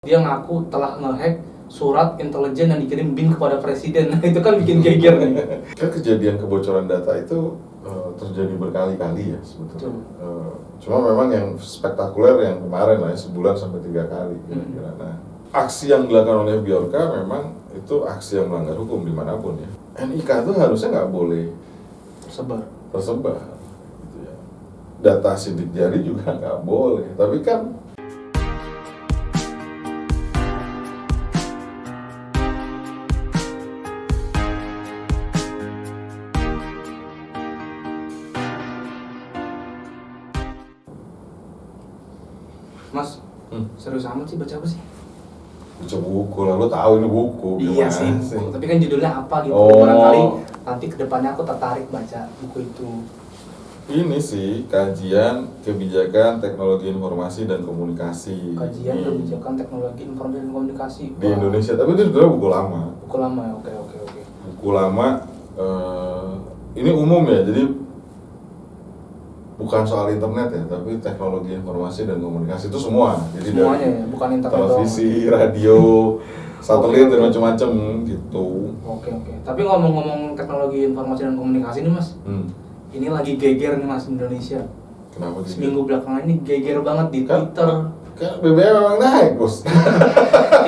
Dia ngaku telah ngehack surat intelijen yang dikirim BIN kepada presiden. Nah, itu kan bikin geger nih. Kan kejadian kebocoran data itu terjadi berkali-kali ya sebetulnya. Cuma memang yang spektakuler yang kemarin lah ya, sebulan sampai 3 kali kira-kira. Nah, aksi yang dilakukan oleh Bjorka memang itu aksi yang melanggar hukum dimanapun ya. NIK itu harusnya nggak boleh tersebar gitu ya. Data sidik jari juga nggak boleh, tapi kan Mas, serius amat sih baca apa sih? baca buku lah, lo tahu ini buku. Iya gimana sih, buku. Tapi kan judulnya apa gitu. Oh. Barangkali nanti kedepannya aku tertarik baca buku itu. Ini sih kajian kebijakan teknologi informasi dan komunikasi Kajian kebijakan teknologi informasi dan komunikasi di Indonesia, tapi itu sebenarnya buku lama. Buku lama ya, oke. Buku lama, ini umum ya, jadi bukan soal internet ya, tapi teknologi informasi dan komunikasi itu semua. Jadi semuanya dari ya, bukan internet televisi, doang. radio, satelit Oke. dan macam-macam gitu. Oke. Tapi ngomong-ngomong teknologi informasi dan komunikasi nih Mas, ini lagi geger nih Mas Indonesia. Kenapa gitu? Seminggu belakangan ini geger banget di Twitter. Kan BBM memang naik, Bos.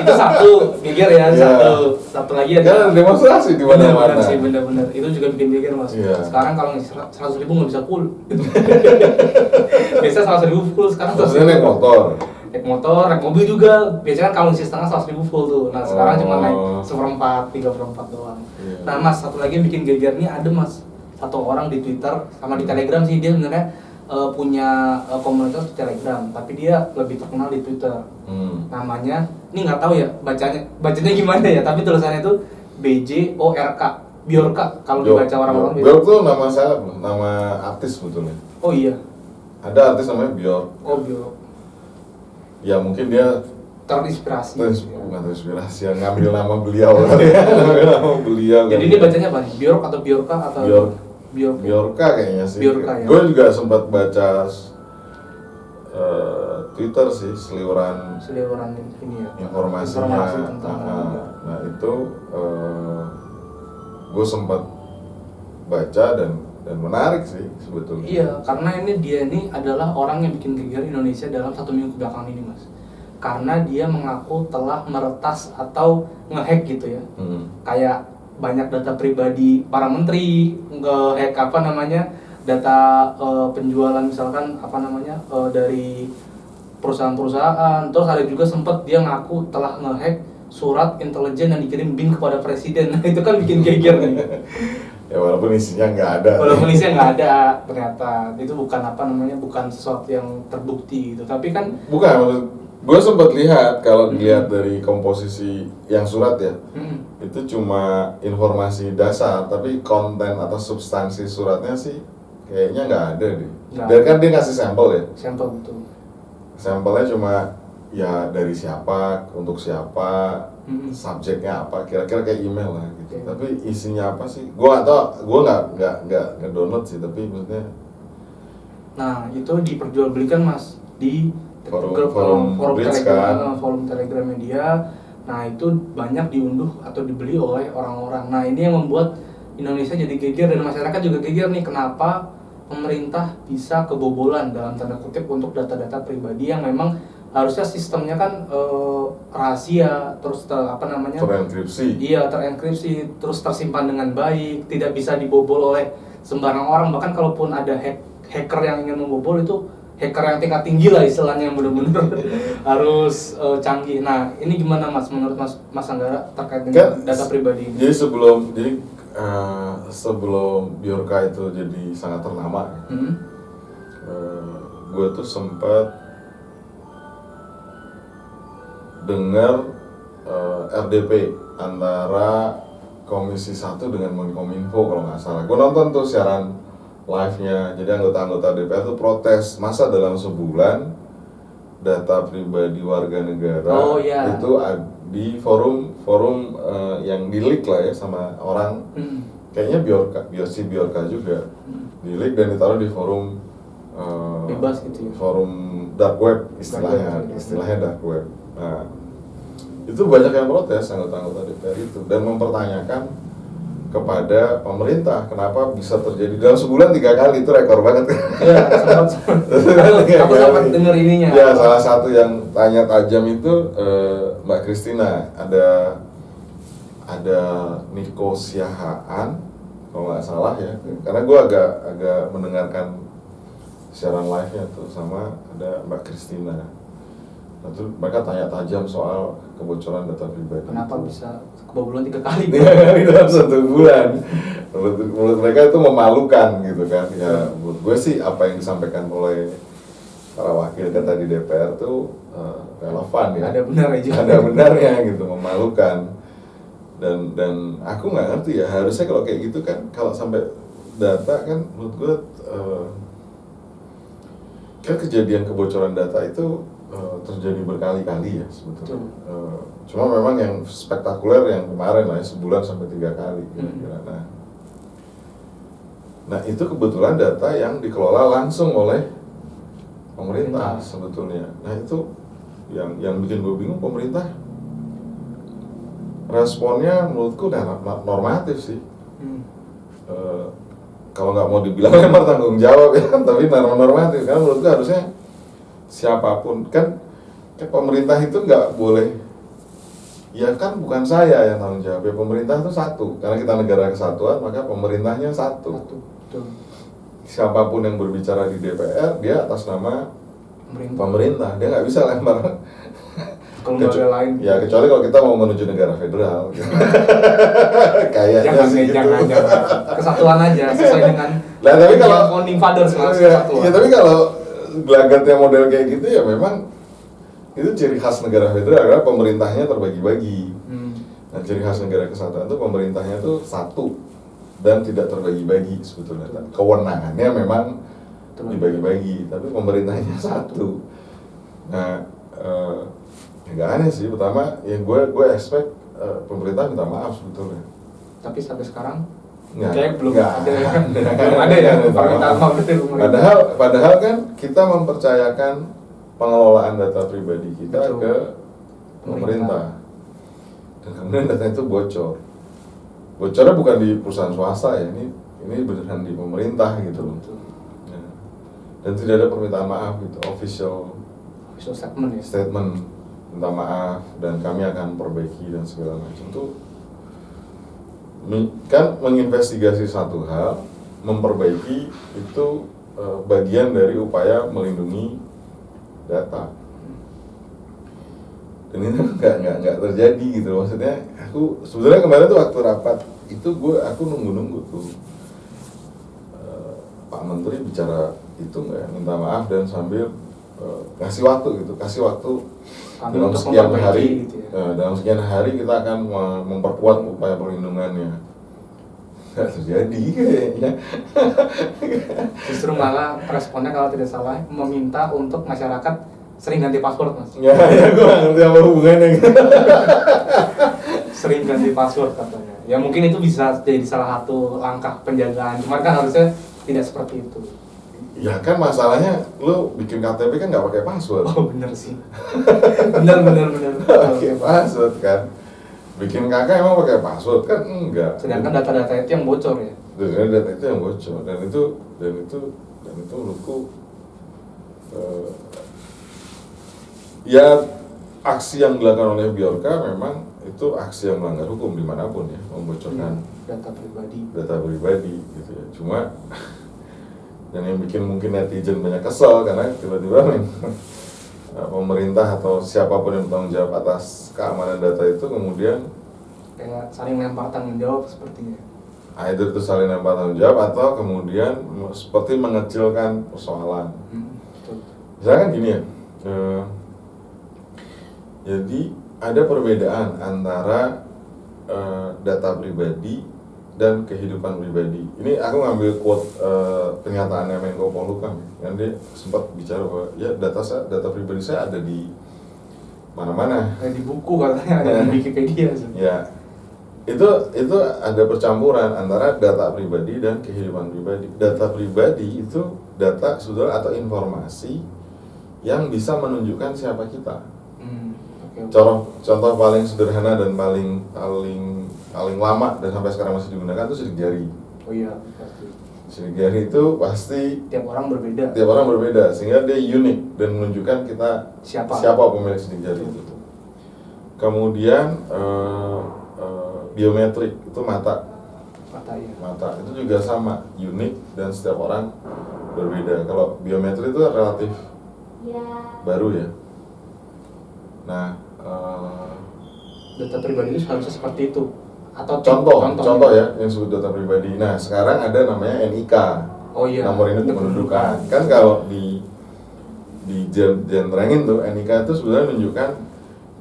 Itu satu geger ya, Iya. satu lagi ada. Kan demonstrasi di mana-mana. Bener sih, bener. Itu juga bikin geger Mas. Iya. Sekarang kalau 100.000 nggak bisa full. Biasa 100.000 full, sekarang Maksudnya naik motor. Naik motor, naik mobil juga. Biasanya kan kalau ngisi setengah 100.000 full tuh. Nah sekarang cuma naik Oh. 1/4, 3/4 doang. Iya. Nah Mas, satu lagi yang bikin geger nih ada Mas. Satu orang di Twitter sama di Telegram sih, dia sebenarnya punya komunitas di Telegram, tapi dia lebih terkenal di Twitter. Namanya, ini nggak tahu ya bacanya gimana ya, tapi tulisannya itu BJORK, Bjorka kalau dibaca orang-orang. Bjork tuh nama seleb loh, nama artis sebetulnya. Oh iya. Ada artis namanya Bjork. Oh Bjork. Ya mungkin dia Terinspirasi. bukan terinspirasi, yang ngambil nama beliau kali ya. Ngambil nama beliau. Jadi ini bacanya apa nih? Bjork atau Bjorka atau Bjork? Bjorka kayaknya sih. Bjorka ya. Gue juga sempat baca Twitter sih, seliuran ini ya. informasinya. Informasi tentang Nah itu gue sempat baca dan menarik sih sebetulnya. Iya, karena dia adalah orang yang bikin geger Indonesia dalam 1 minggu belakangan ini Mas. Karena dia mengaku telah meretas atau ngehack gitu ya. Kayak banyak data pribadi para menteri, nge-hack data penjualan misalkan dari perusahaan-perusahaan. Terus ada juga sempat dia ngaku telah nge-hack surat intelijen yang dikirim BIN kepada presiden. Nah, itu kan bikin geger nih. Ya walaupun isinya nggak ada. Walaupun isinya nggak ada, ternyata itu bukan sesuatu yang terbukti gitu. Tapi kan Bukan, gue sempat lihat kalau dilihat dari komposisi yang surat ya, itu cuma informasi dasar, tapi konten atau substansi suratnya sih kayaknya nggak ada deh. Dan kan dia ngasih sampel ya. sampel betul. Sampelnya cuma ya dari siapa, untuk siapa, subjeknya apa, kira-kira kayak email lah gitu. Oke. Tapi isinya apa sih? Gue nggak tahu, gue nggak download sih, tapi maksudnya. Nah itu diperjualbelikan Mas di Forum Blitz Telegram, forum Telegramnya dia. Nah itu banyak diunduh atau dibeli oleh orang-orang. Nah ini yang membuat Indonesia jadi geger dan masyarakat juga geger nih. Kenapa pemerintah bisa kebobolan dalam tanda kutip untuk data-data pribadi yang memang harusnya sistemnya kan rahasia, terus Terenkripsi. Iya, terenkripsi, terus tersimpan dengan baik, tidak bisa dibobol oleh sembarang orang. Bahkan kalaupun ada hacker yang ingin membobol, itu hacker yang tingkat tinggi lah istilahnya, yang benar-benar harus canggih. Nah, ini gimana Mas, menurut Mas Anggara terkait dengan data pribadi ini? Jadi sebelum Bjorka itu jadi sangat ternama, gue tuh sempat dengar RDP antara Komisi 1 dengan Menkominfo kalau nggak salah. Gue nonton tuh siaran live-nya. Jadi anggota-anggota DPR tuh protes, masa dalam sebulan data pribadi warga negara itu di forum yang di-leak lah ya sama orang. Kayaknya Bjorka juga di-leak dan ditaruh di forum bebas gitu ya. Forum dark web istilahnya dark web. Nah, Itu banyak yang protes anggota-anggota DPR itu dan mempertanyakan kepada pemerintah kenapa bisa terjadi dalam sebulan 3 kali, itu rekor banget. Iya, aku sempat dengar ininya. Ya, salah satu yang tanya tajam itu Mbak Christina, ada Nico Siahaan kalau nggak salah ya, karena gue agak mendengarkan siaran live-nya tuh, sama ada Mbak Christina. Nah, itu mereka tanya tajam soal kebocoran data pribadi. Kenapa bisa kebobolan 3 kali? 3 kali dalam 1 bulan. Menurut mereka itu memalukan gitu kan. Ya, menurut gue sih apa yang disampaikan oleh para wakil kita di DPR tuh relevan ya. Ada benarnya juga. Ada benarnya gitu, memalukan. Dan aku nggak ngerti ya, harusnya kalau kayak gitu kan, kalau sampai data kan menurut gue kan kejadian kebocoran data itu terjadi berkali-kali ya sebetulnya. Cuma memang yang spektakuler yang kemarin lah ya, sebulan sampai 3 kali kira-kira. Nah itu kebetulan data yang dikelola langsung oleh pemerintah sebetulnya. Nah itu yang bikin gue bingung, pemerintah responnya menurutku normatif sih. Kalau nggak mau dibilang memang tanggung jawab ya, tapi normatif. Karena menurutku harusnya siapapun kan pemerintah itu nggak boleh, ya kan bukan saya yang tanggung jawab, ya pemerintah itu satu, karena kita negara kesatuan maka pemerintahnya satu. Siapapun yang berbicara di DPR dia atas nama pemerintah, dia nggak bisa lempar lain. Ya kecuali kalau kita mau menuju negara federal gitu. Kayaknya sih gitu. Jangan kesatuan aja sesuai dengan tapi kalau founding fathers ya, tapi kalau gelagatnya model kayak gitu ya memang itu ciri khas negara federal, karena pemerintahnya terbagi-bagi. Nah, ciri khas negara kesatuan itu pemerintahnya itu satu dan tidak terbagi-bagi sebetulnya. Kewenangannya memang dibagi-bagi, tapi pemerintahnya satu. Nah, nggak aneh sih. Pertama, yang gue expect pemerintah minta maaf sebetulnya. Tapi sampai sekarang Kayak belum ada ya permintaan maaf dari pemerintah. Padahal kan kita mempercayakan pengelolaan data pribadi kita ke pemerintah. Dan kemudian data itu bocor. Bocornya bukan di perusahaan swasta ya, ini beneran di pemerintah gitu loh. Ya. Dan tidak ada permintaan maaf gitu, official statement ya. Statement minta maaf dan kami akan perbaiki dan segala macam tuh. Kan menginvestigasi satu hal, memperbaiki itu bagian dari upaya melindungi data. Dan ini nggak terjadi gitu, maksudnya aku sebenarnya kemarin tuh waktu rapat itu aku nunggu tuh Pak Menteri bicara itu nggak minta maaf dan sambil kasih waktu dalam sekian hari gitu ya. Dalam sekian hari kita akan memperkuat upaya perlindungannya. Nggak terjadi kayaknya. Justru malah responnya kalau tidak salah meminta untuk masyarakat sering ganti password, Mas. Ya gue nggak ngerti apa hubungannya. Sering ganti password katanya. Ya mungkin itu bisa jadi salah satu langkah penjagaan. Cuman kan harusnya tidak seperti itu. Ya kan masalahnya lu bikin KTP kan nggak pakai password. Oh bener sih. bener. Pakai password kan. Bikin KK emang pakai password kan enggak. Sedangkan data-data itu yang bocor ya. Data itu yang bocor dan itu menurutku ya aksi yang dilakukan oleh Bjorka memang itu aksi yang melanggar hukum dimanapun ya, membocorkan data pribadi gitu ya. Cuma dan yang bikin mungkin netizen banyak kesel karena tiba-tiba pemerintah atau siapapun yang bertanggung jawab atas keamanan data itu kemudian kayak saling lempar tanggung jawab sepertinya. Either itu saling lempar tanggung jawab atau kemudian seperti mengecilkan persoalan. Misalkan gini ya, jadi ada perbedaan antara data pribadi dan kehidupan pribadi. Ini aku ngambil quote pernyataannya Menko Polhukam, yang dia sempat bicara bahwa ya data pribadi saya ada di mana-mana. Kayak di buku katanya, ada di Wikipedia. Ya, itu ada percampuran antara data pribadi dan kehidupan pribadi. Data pribadi itu data sebetulnya atau informasi yang bisa menunjukkan siapa kita. Contoh paling sederhana dan paling lama dan sampai sekarang masih digunakan itu sidik jari. Oh iya, pasti. Sidik jari itu pasti Tiap orang berbeda. Sehingga dia unik dan menunjukkan kita siapa pemilik sidik jari itu. Kemudian biometrik itu mata itu juga sama, unik dan setiap orang berbeda. Kalau biometrik itu relatif baru ya. Nah, data pribadi itu harusnya seperti itu. Atau contoh ya yang disebut data pribadi. Nah, sekarang ada namanya NIK. Oh iya. Nomor induk kependudukan. Kan kalau di jenrengin tuh NIK itu sebenarnya menunjukkan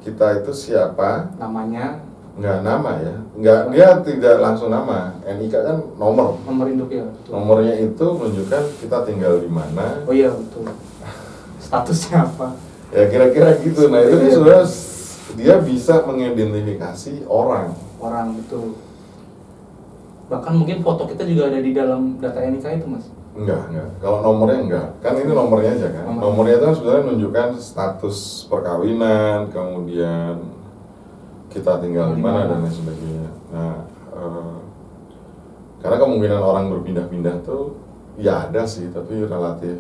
kita itu siapa. Namanya. Nggak nama ya. Dia tidak langsung nama. NIK kan nomor Induk ya. Betul. Nomornya itu menunjukkan kita tinggal di mana. Oh iya betul. Statusnya apa? Ya kira-kira gitu. Nah itu sebenarnya dia bisa mengidentifikasi orang betul. Bahkan mungkin foto kita juga ada di dalam data NIK itu, Mas? Enggak. Kalau nomornya enggak. Kan ini nomornya aja kan. Nomornya itu kan sebenarnya menunjukkan status perkawinan, kemudian kita tinggal di mana dan lain sebagainya. Nah, karena kemungkinan orang berpindah-pindah tuh ya ada sih, tapi relatif.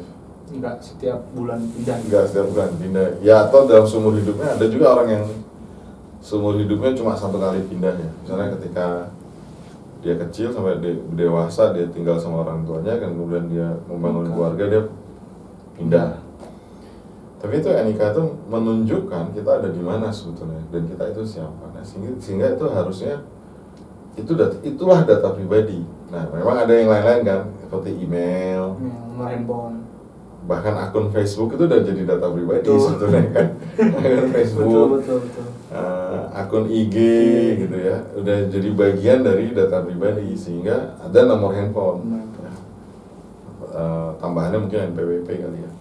Enggak setiap bulan pindah. Ya atau dalam seumur hidupnya ada juga orang yang seumur hidupnya cuma satu kali pindah ya. Misalnya ketika dia kecil sampai dewasa dia tinggal sama orang tuanya, kan kemudian dia membangun keluarga dia pindah. Tapi itu NIK itu menunjukkan kita ada di mana sebetulnya dan kita itu siapa. Nah, sehingga itu harusnya itulah data pribadi. Nah, memang ada yang lain-lain kan, seperti email, nomor handphone. Bahkan akun Facebook itu udah jadi data pribadi sebetulnya kan. Akun Facebook, betul. Akun IG gitu ya, udah jadi bagian dari data pribadi sehingga ada nomor handphone. Tambahannya mungkin NPWP kali ya.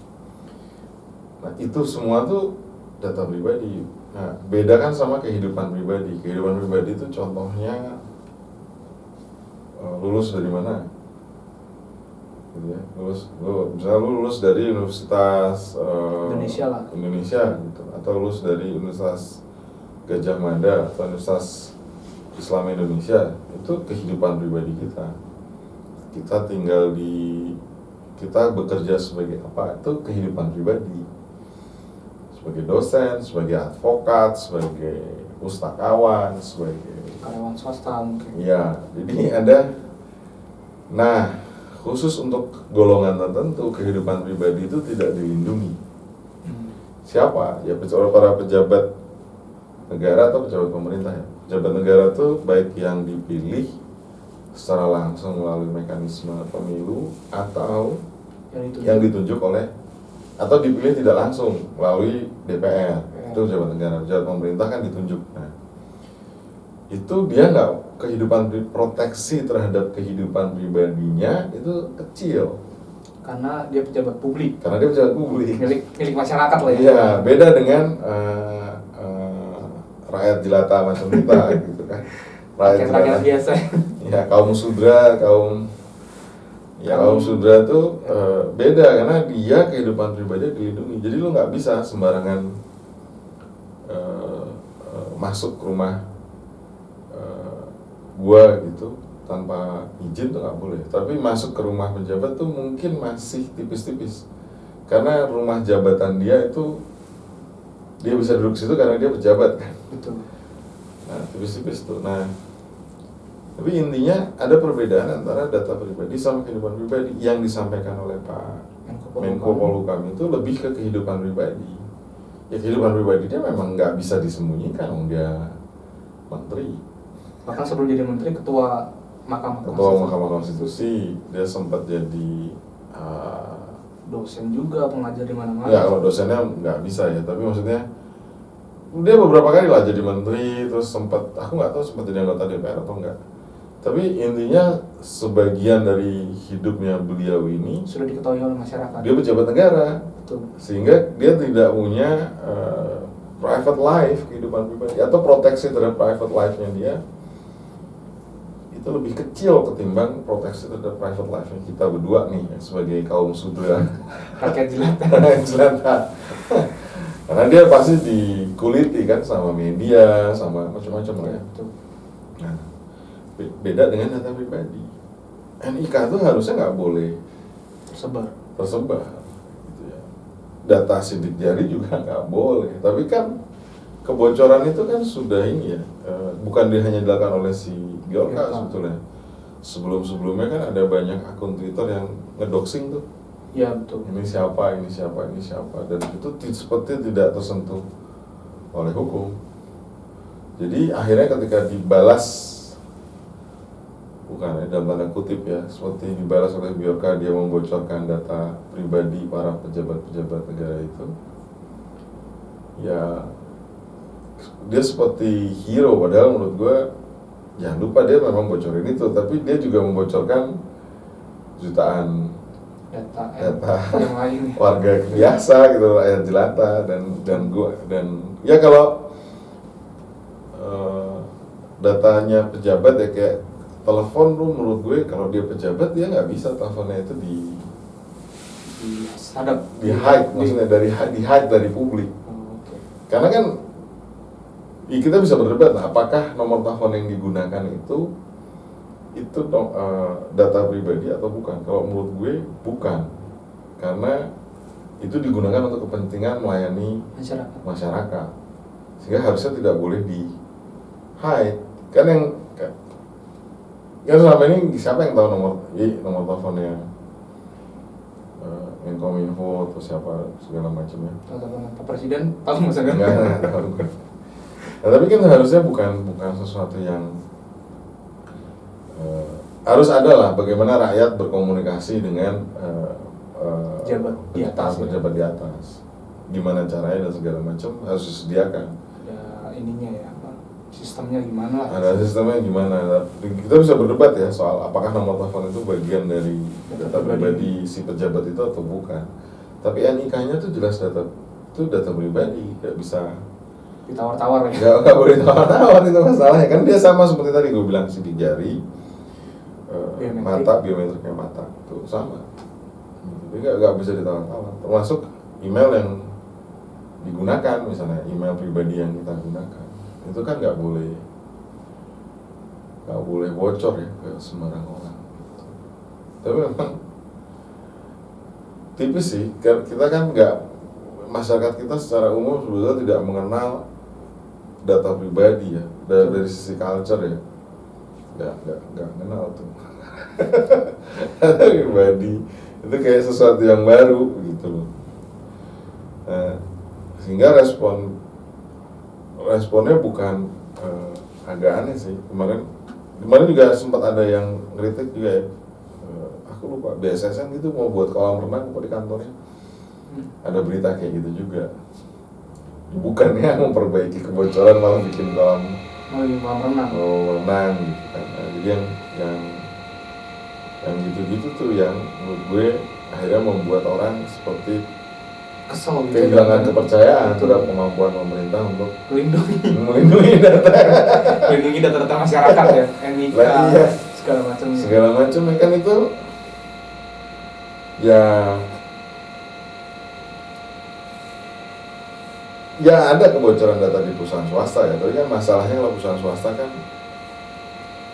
Nah itu semua tuh data pribadi. Nah beda kan sama kehidupan pribadi. Kehidupan pribadi itu contohnya lulus dari mana? Gitu ya. Misalnya lulus dari Universitas Indonesia gitu, atau lulus dari Universitas Gajah Mada atau Universitas Islam Indonesia. Itu kehidupan pribadi kita. Kita bekerja sebagai apa? Itu kehidupan pribadi. Sebagai dosen, sebagai advokat, sebagai pustakawan, sebagai karyawan swasta mungkin. Ya, jadi ada. Nah, khusus untuk golongan tertentu kehidupan pribadi itu tidak dilindungi. Siapa? Ya para pejabat negara atau pejabat pemerintah ya. Pejabat negara itu baik yang dipilih secara langsung melalui mekanisme pemilu atau yang ditunjuk oleh atau dipilih tidak langsung melalui DPR. Itu pejabat negara. Pejabat pemerintah kan ditunjuk. Nah, itu dia proteksi terhadap kehidupan pribadinya itu kecil. Karena dia pejabat publik. Milik masyarakat lah ya. Iya, beda dengan rakyat jelata macam kita gitu kan. Rakyat biasa. Ya kaum sudra tuh beda karena dia kehidupan pribadi dilindungi. Jadi lu nggak bisa sembarangan masuk ke rumah gua gitu tanpa izin tuh nggak boleh. Tapi masuk ke rumah pejabat tuh mungkin masih tipis-tipis karena rumah jabatan dia itu dia bisa duduk situ karena dia pejabat kan. Betul. Nah tipis-tipis tuh. Nah tapi intinya ada perbedaan antara data pribadi sama kehidupan pribadi. Yang disampaikan oleh Pak Menko Polhukam itu lebih ke kehidupan pribadi. Ya kehidupan pribadi dia memang nggak bisa disembunyikan, dia menteri. Bahkan sebelum jadi menteri ketua Mahkamah Konstitusi, dia sempat jadi dosen juga, pengajar di mana-mana. Ya kalau dosennya nggak bisa ya, tapi maksudnya dia beberapa kali lah jadi menteri, terus aku nggak tahu sempat jadi anggota DPR atau enggak. Tapi intinya sebagian dari hidupnya beliau ini sudah diketahui oleh masyarakat. Dia pejabat negara. Betul. Sehingga dia tidak punya private life, kehidupan pribadi atau proteksi terhadap private life-nya dia itu lebih kecil ketimbang proteksi terhadap private life-nya kita berdua nih sebagai kaum sudra. Rakyat jelata. Karena dia pasti dikuliti kan sama media, sama macam-macam lah ya. Nah, beda dengan data pribadi. NIK itu harusnya nggak boleh tersebar gitu ya. Data sidik jari juga nggak boleh. Tapi kan kebocoran itu kan sudah ini ya, bukan hanya dilakukan oleh si Bjorka sebetulnya. Sebelum-sebelumnya kan ada banyak akun Twitter yang ngedoxing tuh. Ya betul. Ini siapa, dan itu seperti tidak tersentuh oleh hukum. Jadi akhirnya ketika dibalas, bukan ya, dalam tanda kutip ya, seperti dibalas oleh Bjorka, dia membocorkan data pribadi para pejabat-pejabat negara itu, ya dia seperti hero, padahal menurut gue jangan lupa dia memang bocorin itu, tapi dia juga membocorkan jutaan data yang lain, warga biasa gitu, rakyat jelata, dan ya kalau datanya pejabat ya kayak telepon tuh, menurut gue kalau dia pejabat dia nggak bisa teleponnya itu di hide, maksudnya di hide dari publik. Karena kan ya kita bisa berdebat lah, apakah nomor telepon yang digunakan itu data pribadi atau bukan. Kalau menurut gue bukan, karena itu digunakan untuk kepentingan melayani masyarakat, sehingga harusnya tidak boleh di hide. Kan selama ini siapa yang tahu nomor teleponnya Menkominfo atau siapa segala macamnya. Pak Presiden tahu masa kan? Enggak tahu. Nah, tapi kan harusnya bukan sesuatu yang harus ada lah bagaimana rakyat berkomunikasi dengan pejabat di atas. Gimana caranya dan segala macam harus disediakan. Ya ininya ya, sistemnya gimana? Ada sistemnya gimana? Kita bisa berdebat ya soal apakah nomor telepon itu bagian dari data pribadi si pejabat itu atau bukan. Tapi NIK-nya tuh jelas data pribadi, nggak bisa ditawar-tawar ya? Nggak boleh tawar-tawar, itu masalahnya. Kan dia sama seperti tadi gue bilang, sidik jari, biometriknya mata, itu sama. Jadi nggak bisa ditawar-tawar. Termasuk email yang digunakan, misalnya email pribadi yang kita gunakan, itu kan nggak boleh bocor ya ke sembarang orang. Tapi memang tipis sih, kita kan masyarakat kita secara umum sebetulnya tidak mengenal data pribadi ya, dari sisi culture ya, nggak kenal tuh. Data pribadi itu kayak sesuatu yang baru gitu loh. Sehingga responnya bukan agak aneh sih. Kemarin juga sempat ada yang kritik juga ya, aku lupa, BSSN gitu mau buat kolam renang di kantornya. Ada berita kayak gitu juga. Bukannya memperbaiki kebocoran, malah bikin kolam renang gitu kan. Jadi yang gitu-gitu tuh yang menurut gue akhirnya membuat orang seperti kesel gitu, kehilangan kepercayaan terhadap kemampuan pemerintah untuk melindungi data masyarakat ya, NIK, iya. segala macam kan itu ya ada kebocoran data di perusahaan swasta ya, tapi kan masalahnya kalau perusahaan swasta kan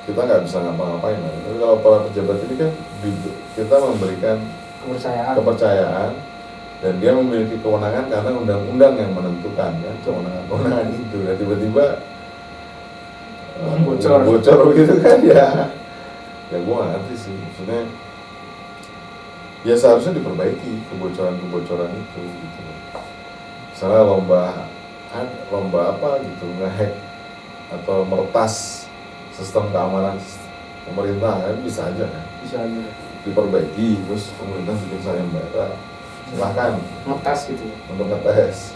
kita nggak bisa ngapa-ngapain lah. Tapi kalau para pejabat ini kan kita memberikan kepercayaan dan dia memiliki kewenangan karena undang-undang yang menentukan kan kewenangan itu, dan tiba-tiba bocor gitu kan ya gue nggak ngerti sih, maksudnya ya seharusnya diperbaiki kebocoran itu gitu. Misalnya lomba apa gitu, ngehack atau meretas sistem keamanan pemerintah kan bisa aja diperbaiki, terus pemerintah bikin sayembara, silahkan ngetes gitu untuk ngetes.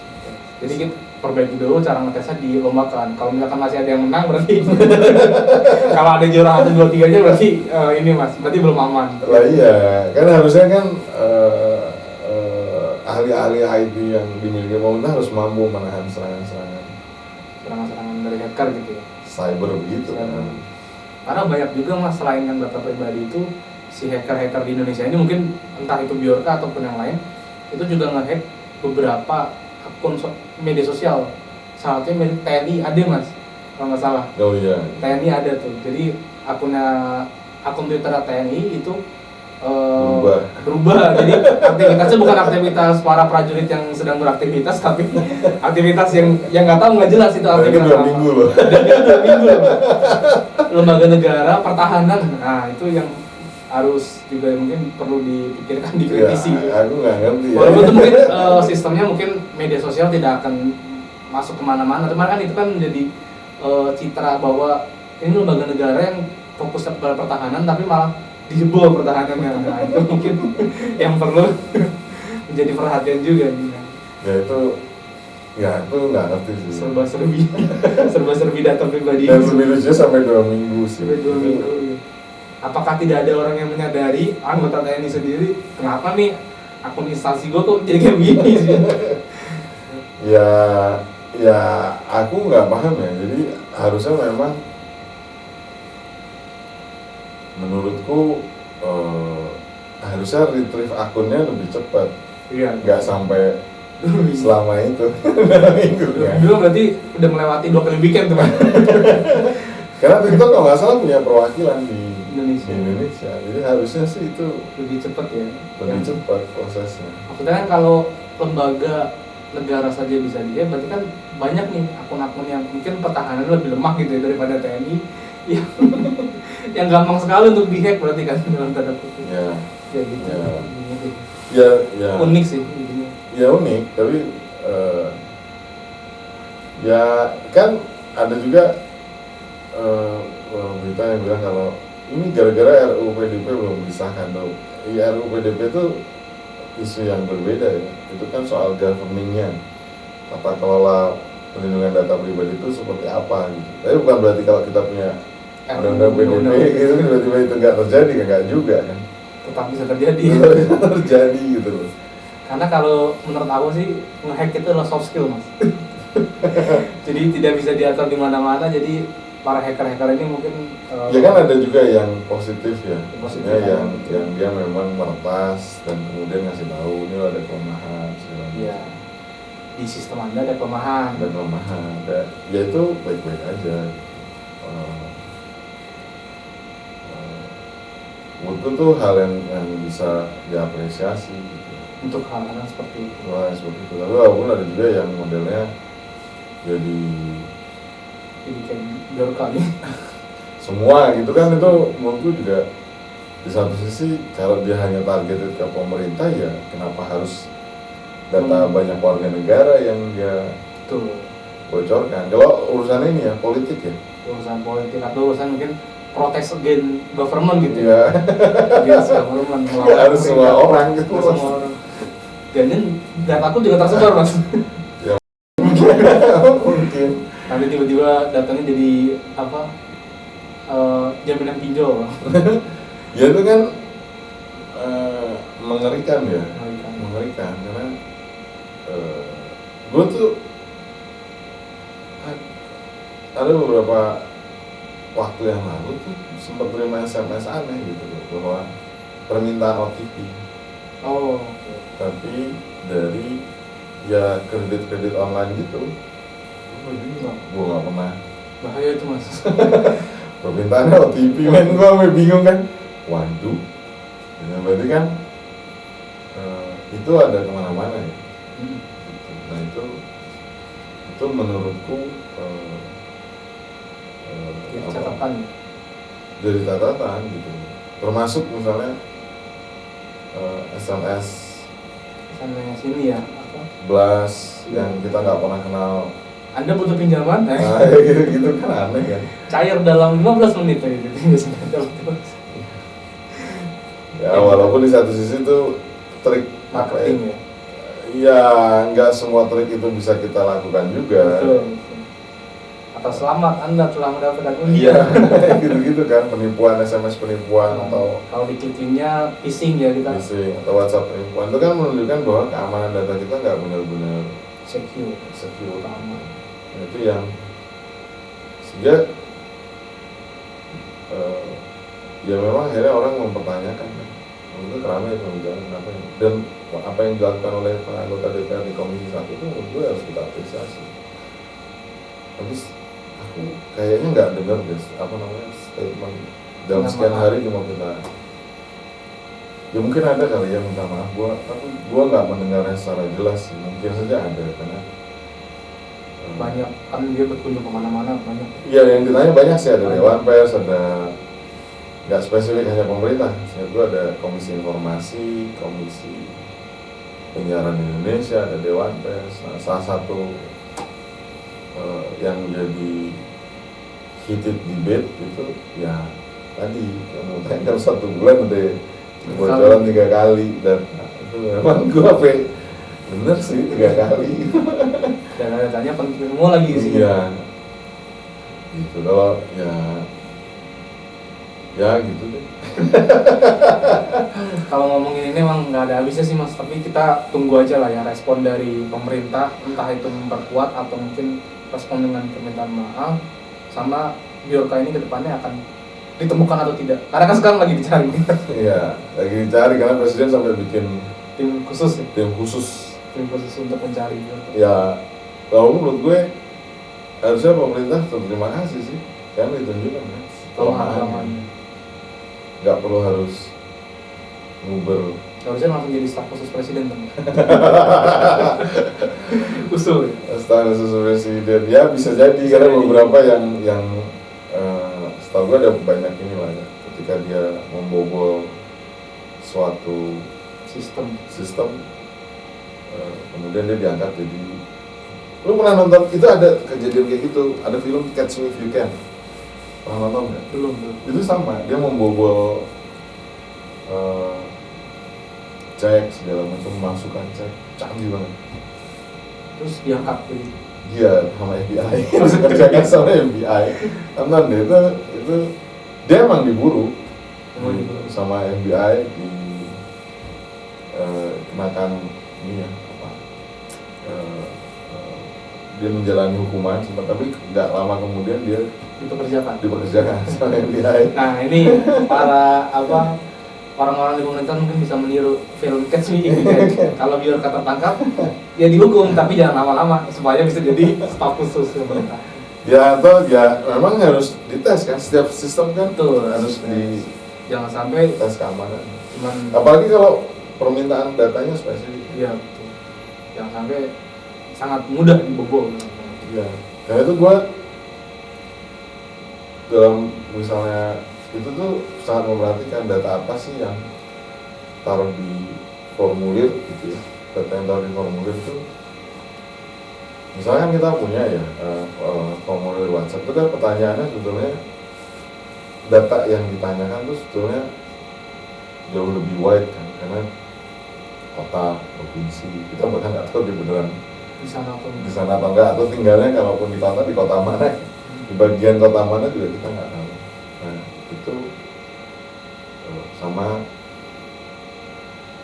Jadi kita perbaiki dulu cara ngetesnya, dilombakan. Kalau misalkan masih ada yang menang berarti kalau ada juara 1, 2, 3 nya berarti ini mas, berarti belum aman. Lah iya, kan harusnya kan ahli-ahli IT yang dimiliki pemerintah harus mampu menahan serangan-serangan dari hacker gitu ya, cyber begitu kan. Karena banyak juga mas, selain yang data pribadi itu, si hacker di Indonesia ini mungkin entah itu Bjorka ataupun yang lain, itu juga nge-hack beberapa akun media sosial, salah satunya milik TNI ada mas, kalau nggak salah. Oh iya. TNI ada tuh, jadi akun Twitter TNI itu berubah. Jadi aktivitasnya bukan aktivitas para prajurit yang sedang beraktivitas, tapi aktivitas yang nggak jelas itu aktivitas apa. 2 minggu loh. Dan itu 2 minggu loh. Lembaga negara pertahanan, nah itu yang harus juga mungkin perlu dipikirkan, dikritisi. Ya, aku nggak ngerti. Walaupun itu mungkin sistemnya mungkin media sosial tidak akan masuk kemana-mana, cuman kan itu kan menjadi citra bahwa ini lembaga negara yang fokusnya pada pertahanan tapi malah dijebol pertahanannya. Nah itu mungkin yang perlu menjadi perhatian juga nih. Ya itu nggak ngerti sih. serba-serbi data pribadi. Dan lebih lucu sampai 2 minggu sih. Sampai 2 minggu. Ya. Apakah tidak ada orang yang menyadari anggota TNI sendiri kenapa nih akun instansi gue kok jadi kayak gini sih? Ya aku nggak paham ya. Jadi harusnya memang menurutku harusnya retrieve akunnya lebih cepat. Iya. Nggak sampai selama itu 2 minggu kan. Dulu berarti udah melewati 2 kali weekend tuh, Pak. Karena TikTok kalau nggak salah punya perwakilan di Indonesia. Jadi harusnya sih itu Lebih cepat ya. lebih cepat prosesnya. Maksudnya kan kalau lembaga negara saja bisa berarti kan banyak nih akun-akun yang mungkin pertahanan lebih lemah gitu ya daripada TNI yang gampang sekali untuk dihack berarti kan dalam tanda kutip. Ya gitu. Ya Unik sih jadinya. Ya unik, tapi ya kan ada juga berita yang bilang kalau ini gara-gara RUU PDP belum disahkan tuh. Ya, RUU PDP itu isu yang berbeda ya. Itu kan soal governingnya, tata kelola perlindungan data pribadi itu seperti apa gitu. Tapi bukan berarti kalau kita punya undang-undang PDP gitu tiba-tiba itu nggak terjadi, nggak juga kan. Tetap bisa terjadi. Terjadi gitu loh. Karena kalau menurut aku sih nge-hack itu adalah soft skill mas. Jadi tidak bisa diatur di mana-mana. Jadi para hacker-hacker ini mungkin ya kan ada juga yang positif ya, maksudnya yang gitu. dia memang meretas dan kemudian ngasih tahu ini ada kelemahan segala macam. Iya. Di sistem Anda ada kelemahan. Ya itu baik-baik aja. Menurutku tuh hal yang bisa diapresiasi gitu. Untuk hal-hal seperti itu. Wah, seperti itu. Tapi walaupun ada juga yang modelnya jadi kayak baru kali. semua gitu kan, itu menurutku juga di satu sisi kalau dia hanya targeted ke pemerintah ya kenapa harus data banyak warga negara yang dia bocorkan. Kalau urusan ini ya politik ya. Urusan politik atau urusan mungkin protes against government gitu ya. Against government. Nggak harus semua orang gitu. Semua orang. Dan dataku juga tersebar mas. Ya mungkin. Nanti tiba-tiba datanya jadi apa? Jaminan pinjol. Ya itu kan mengerikan ya. Mengerikan karena gue tuh ada beberapa waktu yang lalu tuh sempat terima SMS aneh gitu loh, bahwa permintaan OTP. Oh. Tapi dari ya kredit online gitu. Gue nggak pernah. Bahaya itu mas. Permintaannya OTP, men gue sampai bingung kan. Waduh. Ya, berarti kan itu ada kemana-mana ya. Nah itu menurutku catatan. Jadi catatan gitu. Termasuk misalnya SMS ini ya. Apa? Blast yang kita nggak pernah kenal. Anda butuh pinjaman? Nah, gitu kan aneh kan. Cair dalam 15 menit gitu. Ya walaupun di satu sisi itu trik marketing ya. Ya nggak semua trik itu bisa kita lakukan juga. Betul. Atau selamat Anda telah mendapatkan Iya, undian. gitu-gitu kan, penipuan, SMS penipuan atau kalau diklik linknya phishing ya kita. Phishing atau WhatsApp penipuan itu kan menunjukkan bahwa keamanan data kita nggak benar-benar secure. Aman. Nah, itu yang sehingga ya memang akhirnya orang mempertanyakan kan, itu keramaian itu menjalan kenapa ya? Dan apa yang dilakukan oleh para anggota DPR di Komisi 1 itu menurut gue harus kita apresiasi. Tapi aku kayaknya nggak dengar deh statement dalam sekian hari cuma kita. Ya mungkin ada kali ya minta maaf tapi gue nggak mendengarnya secara jelas sih. Mungkin saja ada karena banyak kan dia berkunjung kemana-mana banyak. Iya yang ditanya banyak sih, ada Dewan Pers, ada nggak spesifik hanya pemerintah. Saya gue ada Komisi Informasi, Komisi Penyiaran Indonesia, ada Dewan Pers. Nah, salah satu yang jadi heated debate itu ya tadi yang mau tayang 1 bulan udah bocoran 3 kali dan itu memang gue bener sih 3 kali dan datanya penting semua lagi sih. Iya gitu kalau ya gitu deh. Kalau ngomongin ini emang nggak ada habisnya sih mas, tapi kita tunggu aja lah ya respon dari pemerintah, entah itu memperkuat atau mungkin respon dengan permintaan maaf, sama Biorka ini kedepannya akan ditemukan atau tidak, karena kan sekarang lagi dicari. Iya lagi dicari karena presiden sampai bikin tim khusus ya? tim khusus untuk mencari Biorka. Ya kalau menurut gue harusnya pemerintah terima kasih sih kan ditunjukkan kan kelemahannya. Nggak perlu harus nguber, harusnya langsung jadi staf khusus presiden kan. Usul ya? staf khusus presiden ya bisa jadi karena beberapa yang setahu gue ada banyak inilah ya, ketika dia membobol suatu sistem kemudian dia diangkat jadi, lu pernah nonton itu ada kejadian kayak gitu, ada film Catch Me If You Can, pernah nonton nggak? Belum. Itu sama, dia membobol cek segala macam, masukkan cek, canggih banget. Terus diangkat jadi. Iya, sama FBI, kerjakan sama FBI. Nonton deh itu dia emang diburu sama FBI kenakan ini ya dia menjalani hukuman sempat, tapi nggak lama kemudian dia dipekerjakan sama FBI. Nah ini para orang-orang di pemerintah mungkin bisa meniru film Catch Me If You Can. Kalau Biorka tertangkap, ya dihukum, tapi jangan lama-lama supaya bisa jadi staf khusus pemerintah. Ya atau ya memang harus dites kan, setiap sistem kan tuh harus jangan sampai tes keamanan. Apalagi kalau permintaan datanya spesifik. Iya betul. Jangan sampai sangat mudah dibobol. Iya. Karena itu gua dalam misalnya itu tuh sangat memperhatikan data apa sih yang taruh di formulir gitu ya. Data yang taruh di formulir itu misalnya kita punya ya formulir WhatsApp itu kan pertanyaannya sebetulnya data yang ditanyakan tuh sebetulnya jauh lebih wide kan, karena kota, provinsi, kita bahkan nggak tahu di beneran di sana atau enggak, atau tinggalnya kalaupun di kota mana, di bagian kota mana juga kita nggak tahu. Nah itu sama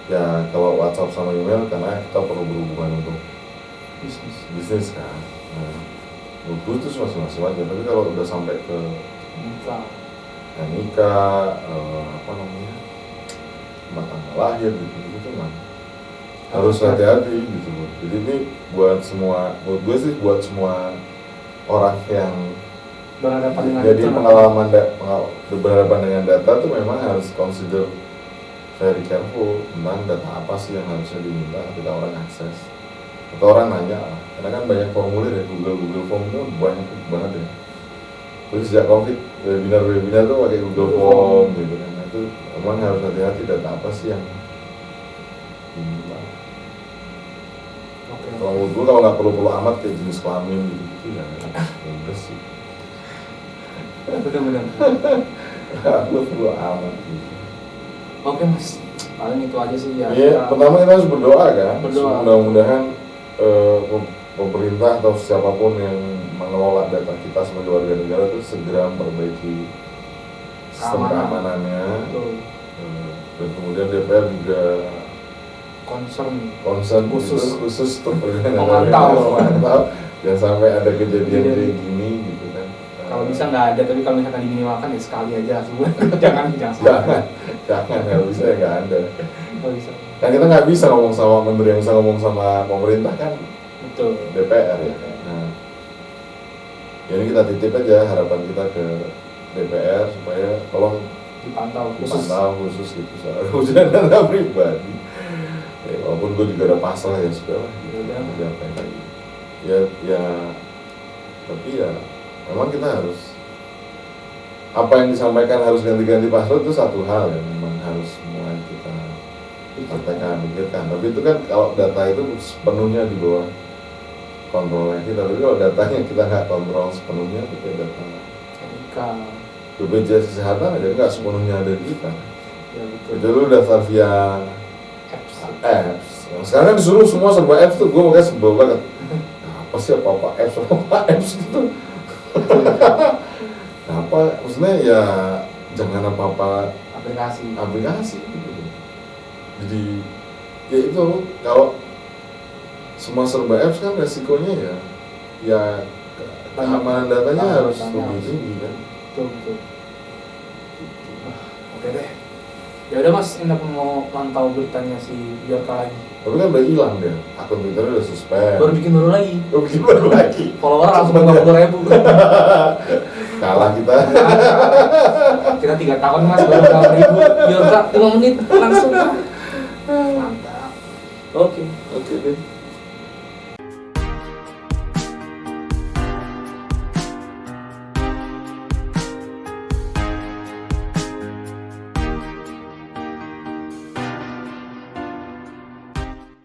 ya kalau WhatsApp sama email karena kita perlu berhubungan untuk bisnis kan. Nah, menurut itu masing-masing aja. Tapi kalau udah sampai ke nikah, tempat tanggal lahir gitu mah harus hati-hati gitu loh. Jadi ini buat semua, menurut gue sih buat semua orang yang berhadapan dengan jadi berhadapan dengan data tuh memang harus consider very careful tentang data apa sih yang harusnya diminta ketika orang akses atau orang nanya lah. Karena kan banyak formulir ya, Google Form itu banyak banget ya. Terus sejak COVID webinar tuh pakai Google Form gitu kan. Nah, itu memang harus hati-hati data apa sih yang diminta. Kalau menurut gue kalau nggak perlu amat kayak jenis kelamin gitu ya udah sih. Benar-benar. Gue perlu amat gitu. Oke mas, paling itu aja sih ya. Iya, pertama kita harus berdoa kan. Berdoa. Mudah-mudahan pemerintah atau siapapun yang mengelola data kita sebagai warga negara itu segera memperbaiki sistem keamanannya. Dan kemudian DPR juga concern khusus untuk memantau jangan sampai ada kejadian kayak gini gitu kan. Kalau bisa nggak ada, tapi kalau misalkan diminimalkan ya sekali aja semua. jangan kalau bisa ya nggak ada. Kalau bisa. Kan kita nggak bisa ngomong sama menteri, yang bisa ngomong sama pemerintah kan Betul. DPR ya. Nah, ini kita titip aja harapan kita ke DPR supaya tolong Dipantau khusus. khusus gitu soal ujian dana pribadi. Ya, walaupun gue juga ada pasal ya sudah lah. Ya, Apa yang lagi? Ya, tapi ya memang kita harus apa yang disampaikan harus ganti-ganti password itu satu hal ya, memang harus mulai kita pikirkan. Tapi itu kan kalau data itu sepenuhnya di bawah kontrolnya kita. Tapi kalau datanya kita nggak kontrol sepenuhnya, itu kayak data BPJS Kesehatan aja nggak sepenuhnya ada di kita. Ya betul. Jadi lu daftar via apps. Nah, sekarang kan disuruh semua serba apps tuh, gue makanya sebel banget. Apa sih apa apps gitu? Nah, apa maksudnya ya jangan apa aplikasi gitu. Jadi ya itu kalau semua serba apps kan resikonya ya keamanan datanya harus lebih tinggi kan. Betul. Oke deh. Ya udah Mas, ini aku mau pantau beritanya si Biorka lagi. Tapi kan udah hilang dia, akun Twitternya udah suspend. Baru bikin baru lagi. Follower langsung 50.000. Kalah kita. Kita 3 tahun Mas baru 50.000. Biorka 5 menit langsung. Mantap. Oke deh.